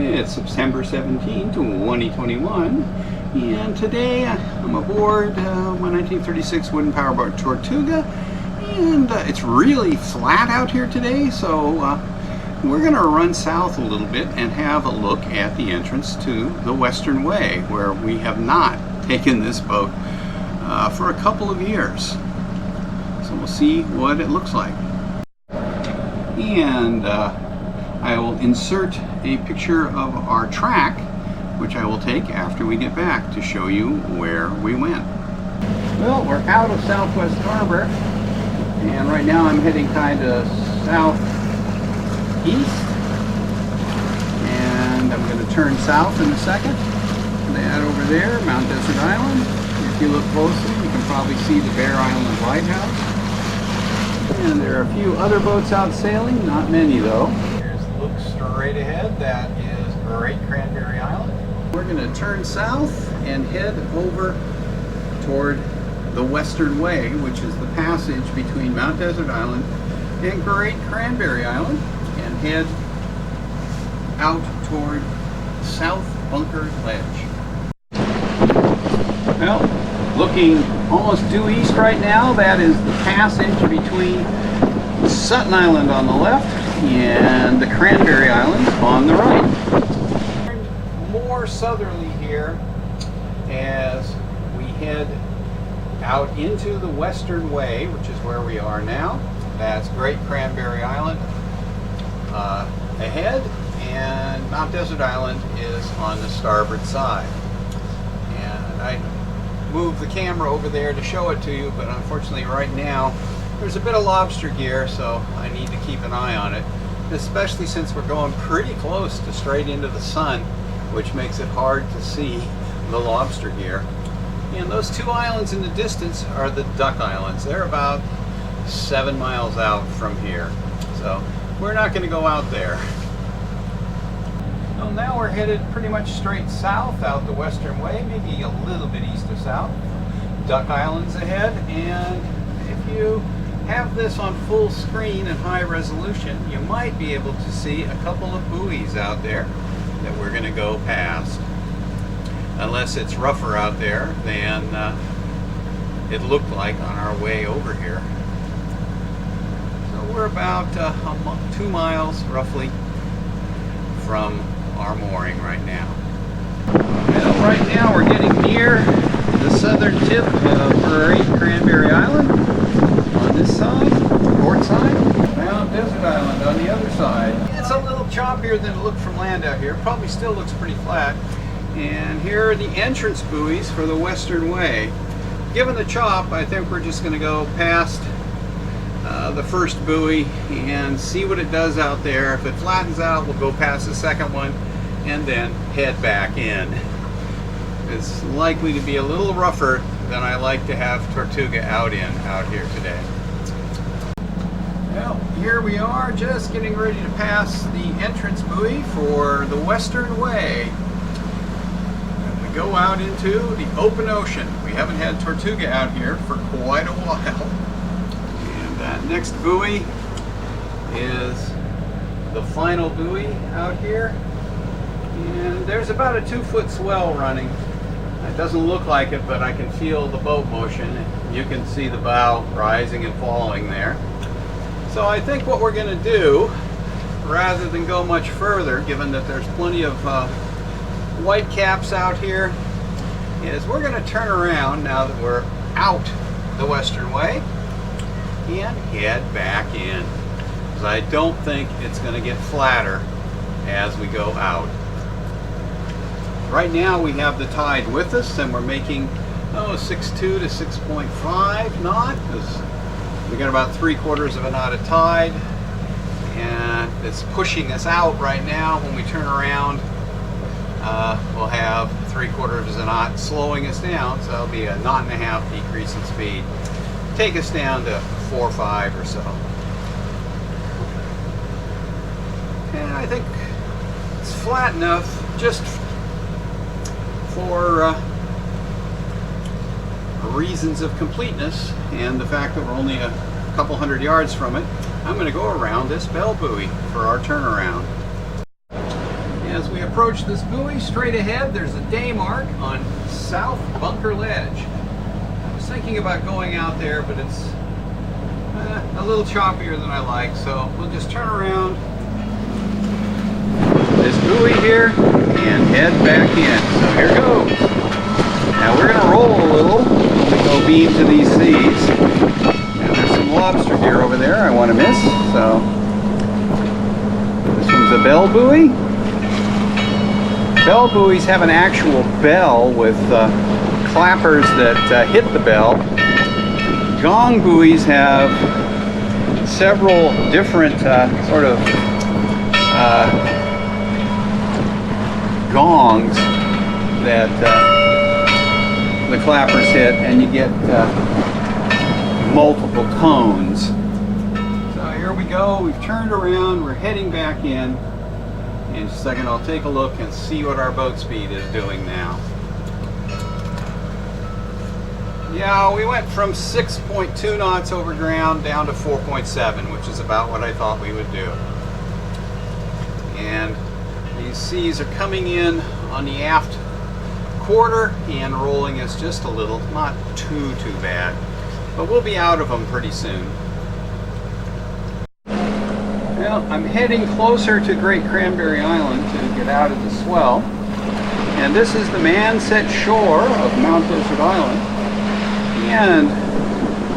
It's September 17, 2021, and today I'm aboard my 1936 wooden powerboat Tortuga, and it's really flat out here today, so we're going to run south a little bit and have a look at the entrance to the Western Way, where we have not taken this boat for a couple of years. So we'll see what it looks like. And I will insert a picture of our track, which I will take after we get back to show you where we went. Well, we're out of Southwest Harbor, and right now I'm heading kind of southeast, and I'm going to turn south in a second. That over there, Mount Desert Island. If you look closely, you can probably see the Bear Island Lighthouse. And there are a few other boats out sailing, not many though. Look straight ahead, that is Great Cranberry Island. We're going to turn south and head over toward the Western Way, which is the passage between Mount Desert Island and Great Cranberry Island, and head out toward South Bunker Ledge. Well, looking almost due east right now, that is the passage between Sutton Island on the left and the Cranberry Islands on the right. More southerly here as we head out into the Western Way, which is where we are now. That's Great Cranberry Island ahead, and Mount Desert Island is on the starboard side. And I moved the camera over there to show it to you, but unfortunately right now there's a bit of lobster gear, so I need to keep an eye on it, especially since we're going pretty close to straight into the sun, which makes it hard to see the lobster gear. And those two islands in the distance are the Duck Islands. They're about 7 miles out from here, so we're not going to go out there. So now we're headed pretty much straight south out the Western Way, maybe a little bit east of south. Duck Islands ahead, and if you have this on full screen and high resolution, you might be able to see a couple of buoys out there that we're going to go past. Unless it's rougher out there than it looked like on our way over here. So we're about 2 miles roughly from our mooring right now. Well, right now we're getting near the southern tip of Great Cranberry Island on this side, port side. Mount Desert Island on the other side. It's a little choppier than it looked from land out here. Probably still looks pretty flat. And here are the entrance buoys for the Western Way. Given the chop, I think we're just going to go past the first buoy and see what it does out there. If it flattens out, we'll go past the second one and then head back in. It's likely to be a little rougher than I like to have Tortuga out here today. Well, here we are, just getting ready to pass the entrance buoy for the Western Way. And we go out into the open ocean. We haven't had Tortuga out here for quite a while. And that next buoy is the final buoy out here. And there's about a 2-foot swell running. It doesn't look like it, but I can feel the boat motion. You can see the bow rising and falling there. So I think what we're going to do, rather than go much further, given that there's plenty of white caps out here, is we're going to turn around now that we're out the Western Way and head back in. Because I don't think it's going to get flatter as we go out. Right now we have the tide with us, and we're making 6.2 to 6.5 knot, because we got about 3/4 of a knot of tide, and it's pushing us out right now. When we turn around, we'll have 3/4 of a knot slowing us down, so that'll be a 1.5 knot decrease in speed. Take us down to 4 or 5 or so. And I think it's flat enough just for reasons of completeness and the fact that we're only a couple hundred yards from it. I'm going to go around this bell buoy for our turnaround. As we approach this buoy, straight ahead, there's a day mark on South Bunker Ledge. I was thinking about going out there, but it's a little choppier than I like, so we'll just turn around this buoy here and head back in. So here goes. Now we're going to roll a little when we go beam to these seas. And there's some lobster here over there I want to miss, so this one's a bell buoy. Bell buoys have an actual bell with clappers that hit the bell. Gong buoys have several different sort of gongs that the clappers hit, and you get multiple tones. So here we go, we've turned around, we're heading back in. In just a second I'll take a look and see what our boat speed is doing now. Yeah, we went from 6.2 knots over ground down to 4.7, which is about what I thought we would do. And these seas are coming in on the aft quarter and rolling us just a little, not too bad, but we'll be out of them pretty soon. Well, I'm heading closer to Great Cranberry Island to get out of the swell, and this is the man-set shore of Mount Desert Island, and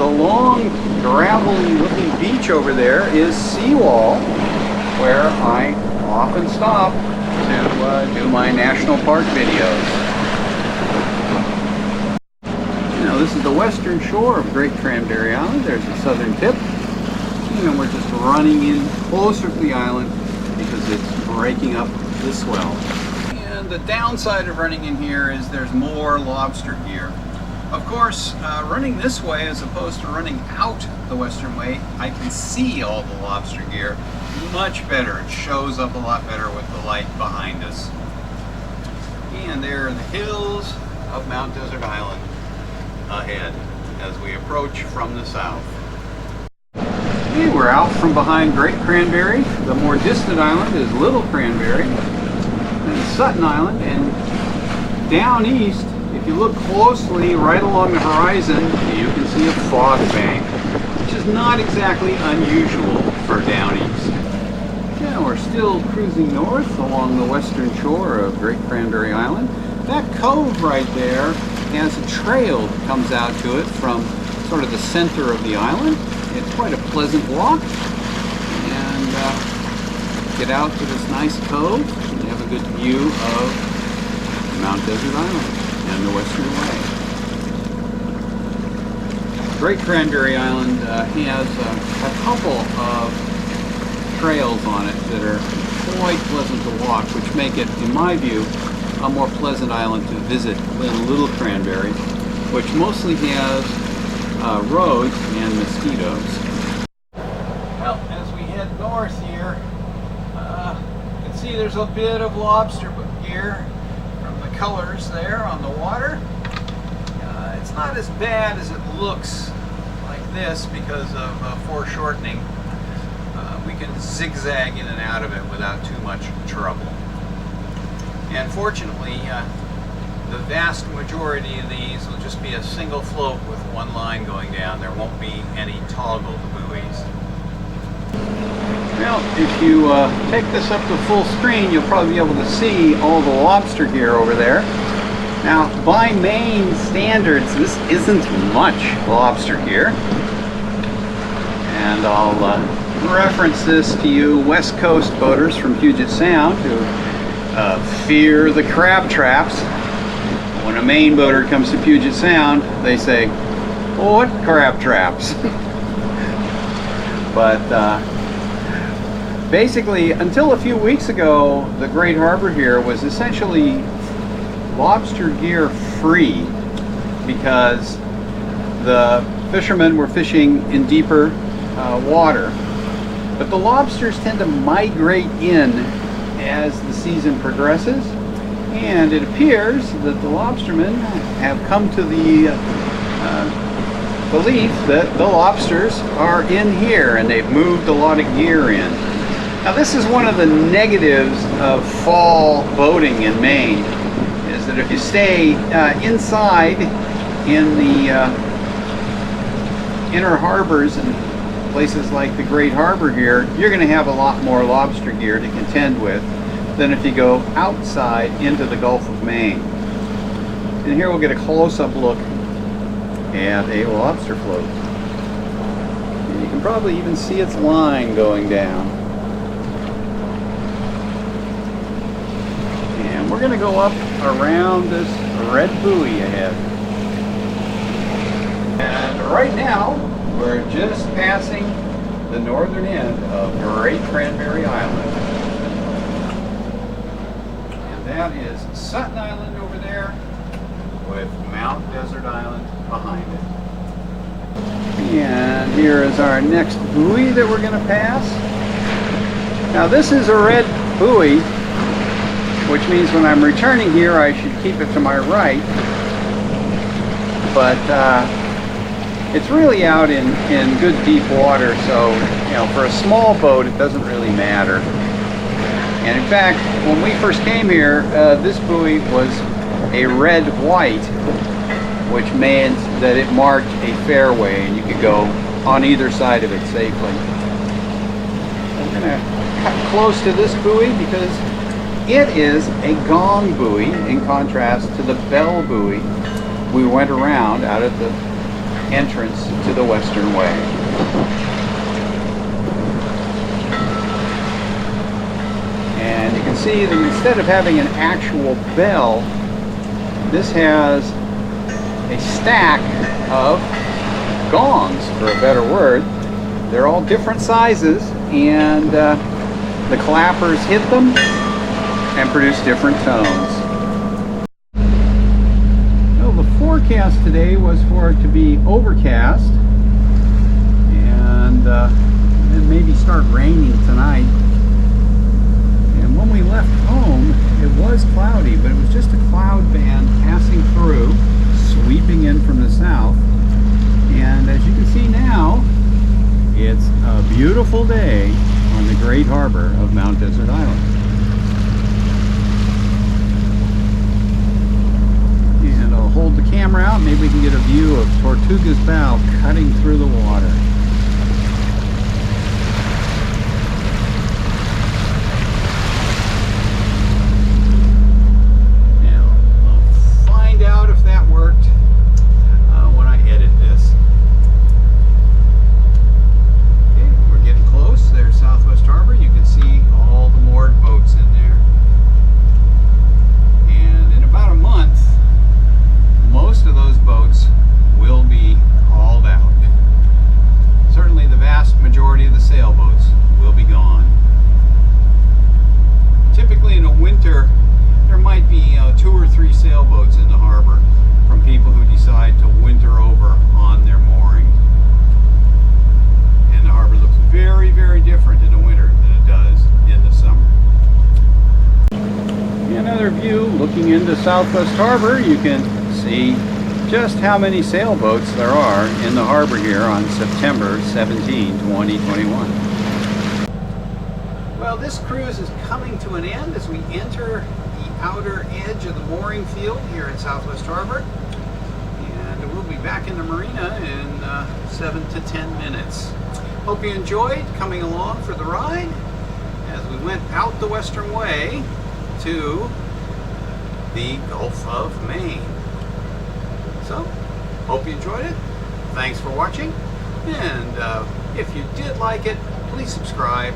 the long gravelly looking beach over there is Seawall, where I often stop to do my national park videos. Now this is the western shore of Great Cranberry Island. There's the southern tip. And we're just running in closer to the island because it's breaking up the swell. And the downside of running in here is there's more lobster gear. Of course, running this way as opposed to running out the western way, I can see all the lobster gear much better. It shows up a lot better with the light behind us. And there are the hills of Mount Desert Island ahead as we approach from the south. Okay, we're out from behind Great Cranberry. The more distant island is Little Cranberry, and Sutton Island, and down east, if you look closely right along the horizon, you can see a fog bank, which is not exactly unusual for down east. Yeah, we're still cruising north along the western shore of Great Cranberry Island. That cove right there has a trail that comes out to it from sort of the center of the island. It's quite a pleasant walk, and get out to this nice cove and have a good view of Mount Desert Island and the Western Way. Great Cranberry Island has a couple of trails on it that are quite pleasant to walk, which make it, in my view, a more pleasant island to visit than Little Cranberry, which mostly has roads and mosquitoes. Well, as we head north here, you can see there's a bit of lobster gear from the colors there on the water. It's not as bad as it looks like this because of foreshortening. We can zigzag in and out of it without too much trouble. And fortunately, the vast majority of these will just be a single float with one line going down. There won't be any toggle buoys. Well, if you take this up to full screen, you'll probably be able to see all the lobster gear over there. Now, by Maine standards, this isn't much lobster gear. And I'll reference this to you West Coast boaters from Puget Sound who fear the crab traps. When a Maine boater comes to Puget Sound, they say, "Oh, what crab traps?" But basically, until a few weeks ago, the Great Harbor here was essentially lobster gear free because the fishermen were fishing in deeper water. But the lobsters tend to migrate in as the season progresses, and it appears that the lobstermen have come to the belief that the lobsters are in here, and they've moved a lot of gear in. Now this is one of the negatives of fall boating in Maine, is that if you stay inside in the inner harbors and places like the Great Harbor here, you're going to have a lot more lobster gear to contend with than if you go outside into the Gulf of Maine. And here we'll get a close-up look at a lobster float. And you can probably even see its line going down. And we're going to go up around this red buoy ahead. And right now, we're just passing the northern end of Great Cranberry Island. And that is Sutton Island over there with Mount Desert Island behind it. And here is our next buoy that we're going to pass. Now this is a red buoy, which means when I'm returning here I should keep it to my right. But it's really out in good deep water, so you know, for a small boat it doesn't really matter. And in fact, when we first came here, this buoy was a red-white, which meant that it marked a fairway and you could go on either side of it safely. I'm going to cut close to this buoy because it is a gong buoy in contrast to the bell buoy we went around out at the entrance to the Western Way. And you can see that instead of having an actual bell, this has a stack of gongs, for a better word. They're all different sizes, and the clappers hit them and produce different tones. The forecast today was for it to be overcast and then maybe start raining tonight. And when we left home, it was cloudy, but it was just a cloud band passing through, sweeping in from the south. And as you can see now, it's a beautiful day on the Great Harbor of Mount Desert Island. And I'll hold the camera out, maybe we can get a view of Tortuga's bow cutting through the water. Now, I'll find out if that worked when I edit this. Okay, we're getting close. There's Southwest Harbor. You can see all the moored boats in there. And in about a month, most of those boats will be hauled out. Certainly the vast majority of the sailboats will be gone. Typically in a winter, there might be 2 or 3 sailboats in the harbor from people who decide to winter over on their mooring. And the harbor looks very, very different in the winter than it does in the summer. Another view looking into Southwest Harbor, you can see just how many sailboats there are in the harbor here on September 17, 2021. Well, this cruise is coming to an end as we enter the outer edge of the mooring field here in Southwest Harbor. And we'll be back in the marina in 7 to 10 minutes. Hope you enjoyed coming along for the ride as we went out the Western Way to the Gulf of Maine. So, hope you enjoyed it. Thanks for watching. And if you did like it, please subscribe.